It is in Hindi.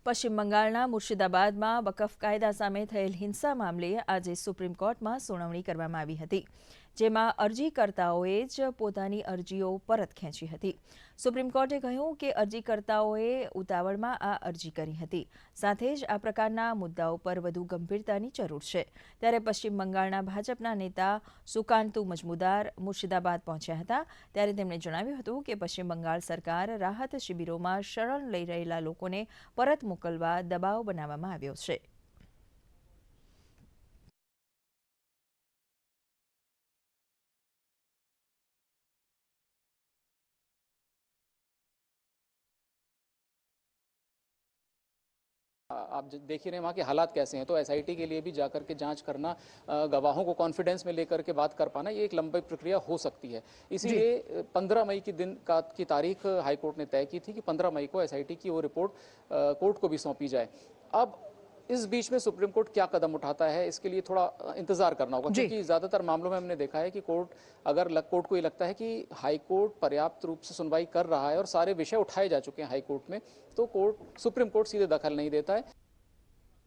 પશ્ચિમ બંગાળના મુર્શિદાબાદમાં વકફ કાયદા સામે થયેલ હિંસા મામલે આજે સુપ્રીમ કોર્ટમાં સુનાવણી કરવામાં આવી હતી, જેમાં અરજીકર્તાઓએ જ પોતાની અરજીઓ પરત ખેંચી હતી. સુપ્રીમ કોર્ટે કહ્યું કે અરજીકર્તાઓએ ઉતાવળમાં આ અરજી કરી હતી, સાથે જ આ પ્રકારના મુદ્દાઓ પર વધુ ગંભીરતાની જરૂર છે. ત્યારે પશ્ચિમ બંગાળના ભાજપના નેતા સુકાંતુ મજમુદાર મુર્શિદાબાદ પહોંચ્યા હતા, ત્યારે તેમણે જણાવ્યું હતું કે પશ્ચિમ બંગાળ સરકાર રાહત શિબિરોમાં શરણ લઈ રહેલા લોકોને પરત મોકલવા દબાવ બનાવવામાં આવ્યો છે. आप देख ही रहे हैं वहाँ के हालात कैसे हैं, तो एसआईटी के लिए भी जाकर के जांच करना, गवाहों को कॉन्फिडेंस में लेकर के बात कर पाना, ये एक लंबी प्रक्रिया हो सकती है. इसीलिए 15 मई की तारीख हाईकोर्ट ने तय की थी कि 15 मई को एसआईटी की वो रिपोर्ट कोर्ट को भी सौंपी जाए. अब इस बीच में सुप्रीम कोर्ट क्या कदम उठाता है, इसके लिए थोड़ा इंतजार करना होगा, क्योंकि ज्यादातर मामलों में हमने देखा है कि कोर्ट को ये लगता है कि हाई कोर्ट पर्याप्त रूप से सुनवाई कर रहा है और सारे विषय उठाए जा चुके हैं हाई कोर्ट में, तो सुप्रीम कोर्ट सीधे दखल नहीं देता है.